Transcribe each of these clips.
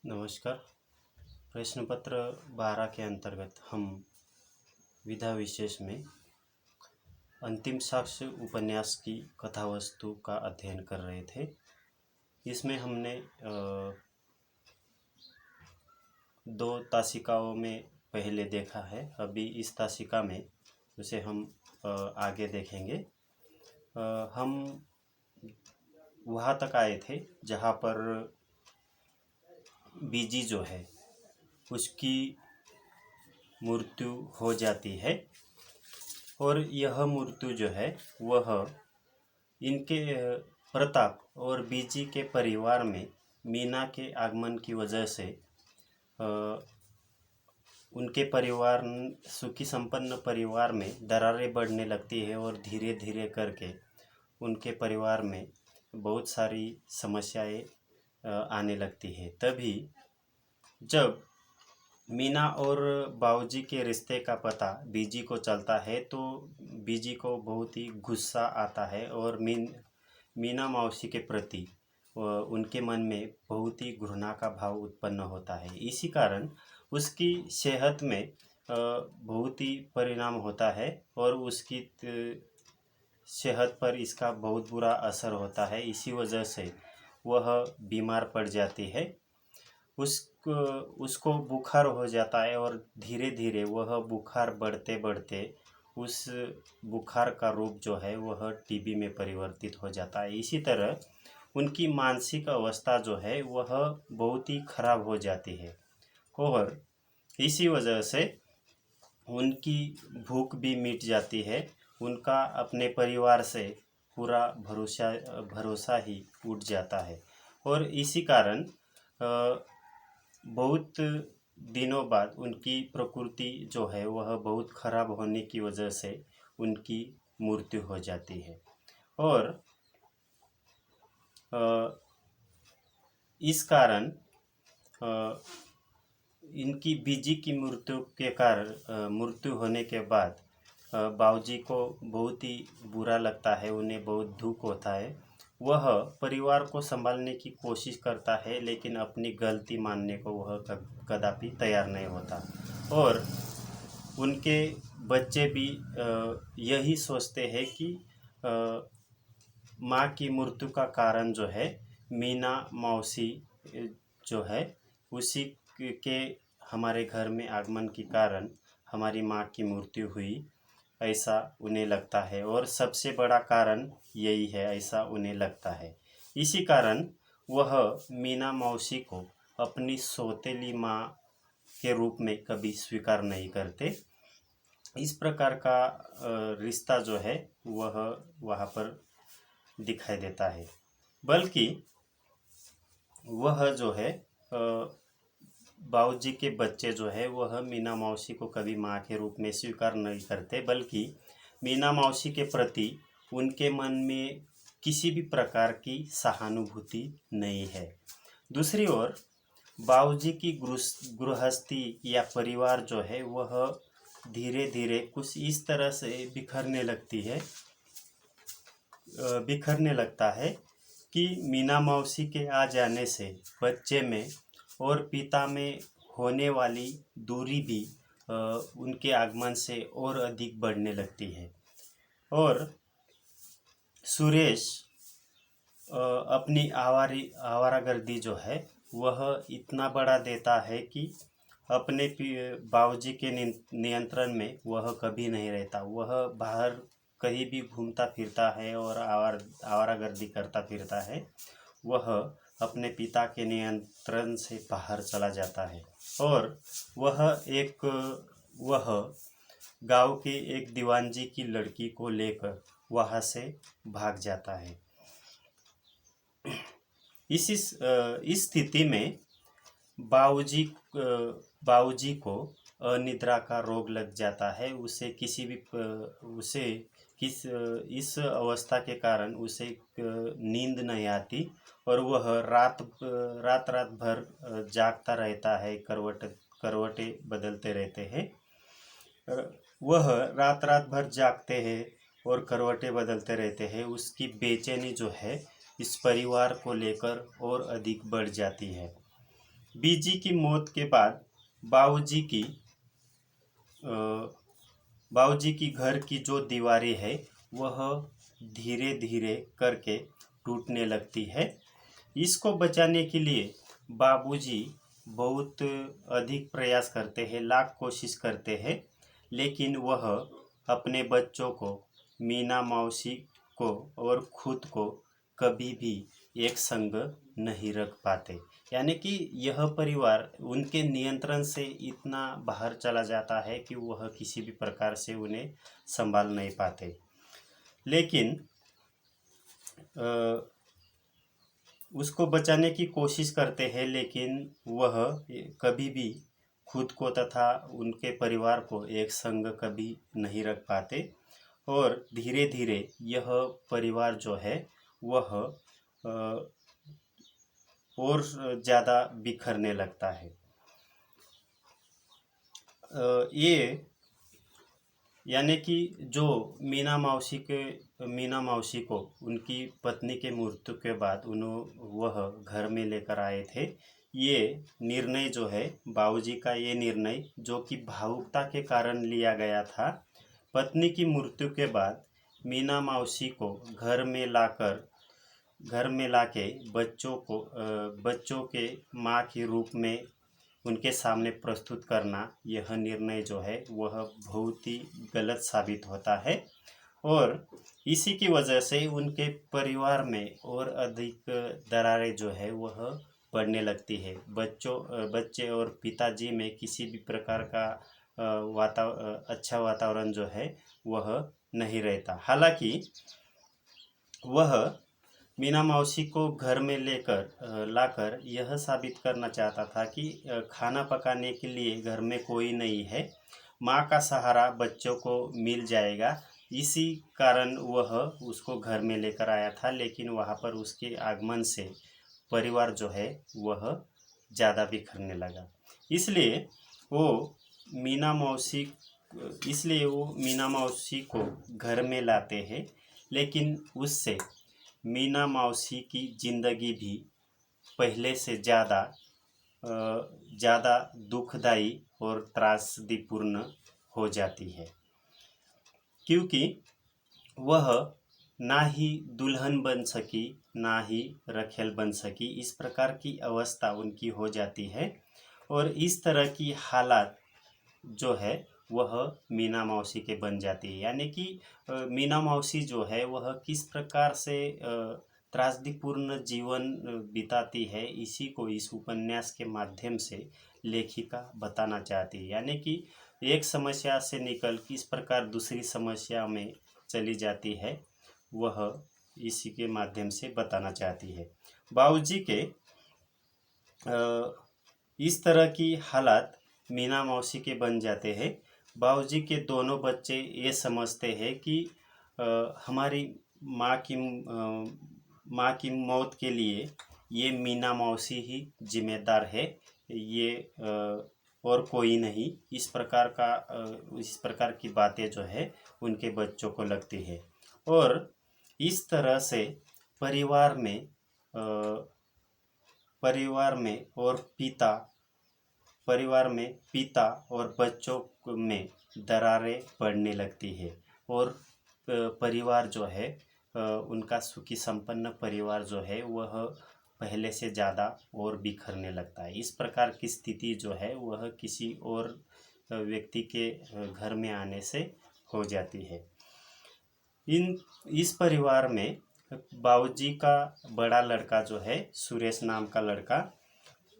नमस्कार। प्रश्न पत्र 12 के अंतर्गत हम विधा विशेष में अंतिम साक्ष्य उपन्यास की कथावस्तु का अध्ययन कर रहे थे। इसमें हमने दो तासिकाओं में पहले देखा है। अभी इस तासिका में उसे हम आगे देखेंगे। हम वहाँ तक आए थे जहाँ पर बीजी जो है उसकी मृत्यु हो जाती है और यह मृत्यु जो है वह इनके प्रताप और बीजी के परिवार में मीना के आगमन की वजह से उनके परिवार सुखी संपन्न परिवार में दरारें बढ़ने लगती है और धीरे धीरे करके उनके परिवार में बहुत सारी समस्याएं आने लगती है। तभी जब मीना और बाऊजी के रिश्ते का पता बीजी को चलता है तो बीजी को बहुत ही गुस्सा आता है और मीना मौसी के प्रति उनके मन में बहुत ही घृणा का भाव उत्पन्न होता है। इसी कारण उसकी सेहत में बहुत ही परिणाम होता है और उसकी सेहत पर इसका बहुत बुरा असर होता है। इसी वजह से वह बीमार पड़ जाती है। उसको बुखार हो जाता है और धीरे धीरे वह बुखार बढ़ते बढ़ते उस बुखार का रूप जो है वह टीबी में परिवर्तित हो जाता है। इसी तरह उनकी मानसिक अवस्था जो है वह बहुत ही खराब हो जाती है और इसी वजह से उनकी भूख भी मिट जाती है। उनका अपने परिवार से पूरा भरोसा ही उठ जाता है और इसी कारण बहुत दिनों बाद उनकी प्रकृति जो है वह बहुत खराब होने की वजह से उनकी मृत्यु हो जाती है। और इस कारण इनकी बीजी की मृत्यु होने के बाद बाऊजी को बहुत ही बुरा लगता है, उन्हें बहुत दुख होता है। वह परिवार को संभालने की कोशिश करता है लेकिन अपनी गलती मानने को वह कदापि तैयार नहीं होता और उनके बच्चे भी यही सोचते हैं कि माँ की मृत्यु का कारण जो है मीना मौसी जो है उसी के हमारे घर में आगमन के कारण हमारी माँ की मृत्यु हुई, ऐसा उन्हें लगता है और सबसे बड़ा कारण यही है, ऐसा उन्हें लगता है। इसी कारण वह मीना मौसी को अपनी सौतेली माँ के रूप में कभी स्वीकार नहीं करते। इस प्रकार का रिश्ता जो है वह वहाँ पर दिखाई देता है। बल्कि वह जो है बाऊजी के बच्चे जो है वह मीना मौसी को कभी माँ के रूप में स्वीकार नहीं करते, बल्कि मीना मौसी के प्रति उनके मन में किसी भी प्रकार की सहानुभूति नहीं है। दूसरी ओर बाऊजी की गृहस्थी या परिवार जो है वह धीरे धीरे कुछ इस तरह से बिखरने लगता है कि मीना मौसी के आ जाने से बच्चे में और पिता में होने वाली दूरी भी उनके आगमन से और अधिक बढ़ने लगती है और सुरेश अपनी आवारागर्दी जो है वह इतना बड़ा देता है कि अपने बाऊजी के नियंत्रण में वह कभी नहीं रहता। वह बाहर कहीं भी घूमता फिरता है और आवारागर्दी करता फिरता है। वह अपने पिता के नियंत्रण से बाहर चला जाता है और वह गांव की एक दीवानजी की लड़की को लेकर वहाँ से भाग जाता है। इस स्थिति में बाऊजी को अनिद्रा का रोग लग जाता है। इस अवस्था के कारण उसे नींद नहीं आती और वह रात भर जागता रहता है, करवटें बदलते रहते हैं। वह रात भर जागते हैं और करवटें बदलते रहते हैं। उसकी बेचैनी जो है इस परिवार को लेकर और अधिक बढ़ जाती है। बीजी की मौत के बाद बाबूजी की बाबूजी की घर की जो दीवारें है वह धीरे धीरे करके टूटने लगती है। इसको बचाने के लिए बाबूजी बहुत अधिक प्रयास करते हैं, लाख कोशिश करते हैं, लेकिन वह अपने बच्चों को, मीना मौसी को और खुद को कभी भी एक संग नहीं रख पाते। यानी कि यह परिवार उनके नियंत्रण से इतना बाहर चला जाता है कि वह किसी भी प्रकार से उन्हें संभाल नहीं पाते। लेकिन उसको बचाने की कोशिश करते हैं, लेकिन वह कभी भी खुद को तथा उनके परिवार को एक संग कभी नहीं रख पाते और धीरे धीरे यह परिवार जो है वह और ज़्यादा बिखरने लगता है। ये यानी कि जो मीना मौसी को उनकी पत्नी के मृत्यु के बाद वह घर में लेकर आए थे। ये निर्णय जो है बाबूजी का, ये निर्णय जो कि भावुकता के कारण लिया गया था। पत्नी की मृत्यु के बाद मीना मौसी को घर में लाके बच्चों के माँ के रूप में उनके सामने प्रस्तुत करना, यह निर्णय जो है वह बहुत ही गलत साबित होता है और इसी की वजह से उनके परिवार में और अधिक दरारें जो है वह बढ़ने लगती है। बच्चे और पिताजी में किसी भी प्रकार का अच्छा वातावरण जो है वह नहीं रहता। हालांकि वह मीना मौसी को घर में लाकर यह साबित करना चाहता था कि खाना पकाने के लिए घर में कोई नहीं है, माँ का सहारा बच्चों को मिल जाएगा। इसी कारण वह उसको घर में लेकर आया था, लेकिन वहाँ पर उसके आगमन से परिवार जो है वह ज़्यादा बिखरने लगा। इसलिए वो मीना मौसी को घर में लाते हैं, लेकिन उससे मीना मौसी की ज़िंदगी भी पहले से ज़्यादा दुखदाई और त्रासदीपूर्ण हो जाती है, क्योंकि वह ना ही दुल्हन बन सकी ना ही रखेल बन सकी। इस प्रकार की अवस्था उनकी हो जाती है और इस तरह की हालात जो है वह मीना मौसी के बन जाती है। यानी कि मीना मौसी जो है वह किस प्रकार से त्रासदीपूर्ण जीवन बिताती है, इसी को इस उपन्यास के माध्यम से लेखिका बताना चाहती है। यानी कि एक समस्या से निकल किस प्रकार दूसरी समस्या में चली जाती है, वह इसी के माध्यम से बताना चाहती है। बाबूजी के इस तरह की हालात मीना मौसी के बन जाते हैं। बाबूजी के दोनों बच्चे ये समझते हैं कि हमारी माँ की मौत के लिए ये मीना मौसी ही जिम्मेदार है, ये और कोई नहीं। इस प्रकार की बातें जो है उनके बच्चों को लगती है और इस तरह से परिवार में पिता और बच्चों में दरारें पड़ने लगती है और परिवार जो है उनका सुखी संपन्न परिवार जो है वह पहले से ज़्यादा और बिखरने लगता है। इस प्रकार की स्थिति जो है वह किसी और व्यक्ति के घर में आने से हो जाती है। इस परिवार में बाबूजी का बड़ा लड़का जो है, सुरेश नाम का लड़का,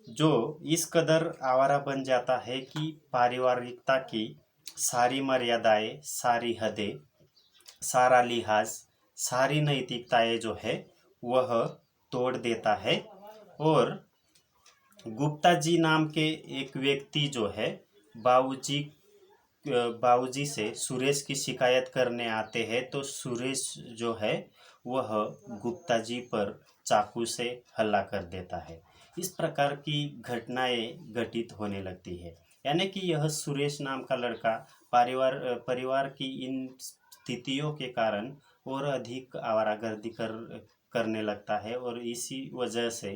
जो इस कदर आवारा बन जाता है कि पारिवारिकता की सारी मर्यादाएं, सारी हदें, सारा लिहाज, सारी नैतिकताएं जो है वह तोड़ देता है और गुप्ता जी नाम के एक व्यक्ति जो है बाबूजी से सुरेश की शिकायत करने आते हैं, तो सुरेश जो है वह गुप्ता जी पर चाकू से हमला कर देता है। इस प्रकार की घटनाएं घटित होने लगती है। यानी कि यह सुरेश नाम का लड़का परिवार की इन स्थितियों के कारण और अधिक आवारागर्दी करने लगता है और इसी वजह से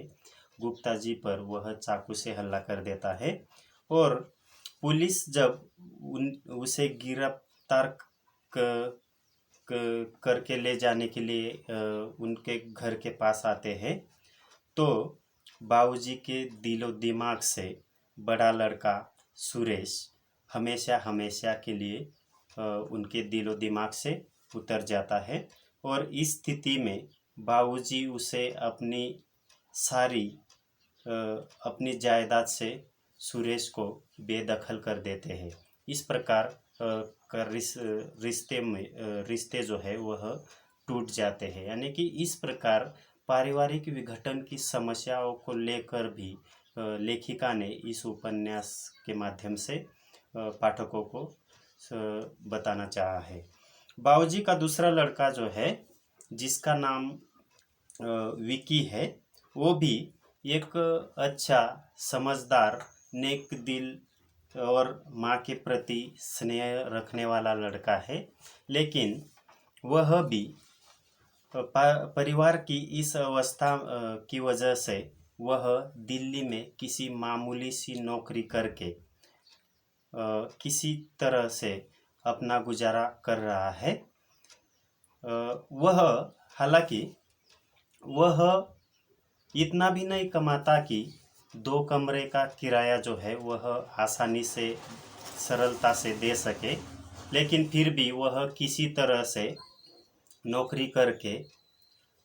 गुप्ता जी पर वह चाकू से हमला कर देता है। और पुलिस जब उसे गिरफ्तार करके ले जाने के लिए उनके घर के पास आते हैं, तो बाबूजी के दिलो दिमाग से बड़ा लड़का सुरेश हमेशा हमेशा के लिए उनके दिलो दिमाग से उतर जाता है। और इस स्थिति में बाबूजी उसे अपनी जायदाद से सुरेश को बेदखल कर देते हैं। इस प्रकार का रिश्ते जो है वह टूट जाते हैं। यानी कि इस प्रकार पारिवारिक विघटन की समस्याओं को लेकर भी लेखिका ने इस उपन्यास के माध्यम से पाठकों को बताना चाहा है। बाबूजी का दूसरा लड़का जो है, जिसका नाम विकी है, वो भी एक अच्छा, समझदार, नेक दिल और माँ के प्रति स्नेह रखने वाला लड़का है। लेकिन वह भी परिवार की इस अवस्था की वजह से वह दिल्ली में किसी मामूली सी नौकरी करके किसी तरह से अपना गुजारा कर रहा है। हालांकि वह इतना भी नहीं कमाता कि 2 कमरे का किराया जो है वह आसानी से, सरलता से दे सके, लेकिन फिर भी वह किसी तरह से नौकरी करके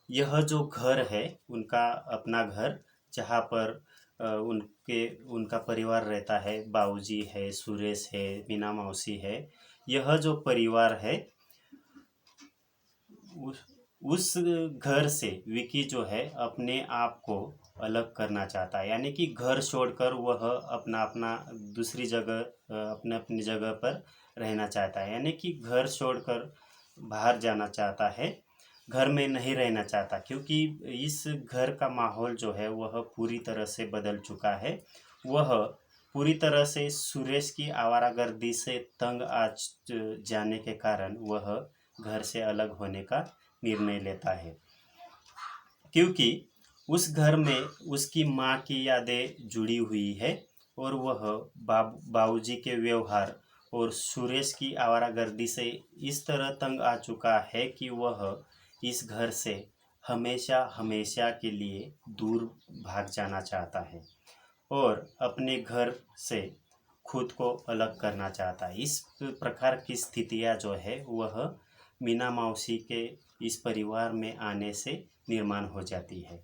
यह जो घर है, उनका अपना घर, जहाँ पर उनका परिवार रहता है, बाबूजी है, सुरेश है, मीना मौसी है, यह जो परिवार है, उस घर से विकी जो है अपने आप को अलग करना चाहता है। यानी कि घर छोड़कर वह अपना दूसरी जगह, अपनी जगह पर रहना चाहता है। यानी कि घर छोड़कर बाहर जाना चाहता है, घर में नहीं रहना चाहता, क्योंकि इस घर का माहौल जो है वह पूरी तरह से बदल चुका है। वह पूरी तरह से सुरेश की आवारागर्दी से तंग आ जाने के कारण वह घर से अलग होने का निर्णय लेता है, क्योंकि उस घर में उसकी माँ की यादें जुड़ी हुई है और वह बाबूजी के व्यवहार और सुरेश की आवारागर्दी से इस तरह तंग आ चुका है कि वह इस घर से हमेशा हमेशा के लिए दूर भाग जाना चाहता है और अपने घर से खुद को अलग करना चाहता है। इस प्रकार की स्थितियाँ जो है वह मीना मौसी के इस परिवार में आने से निर्माण हो जाती है।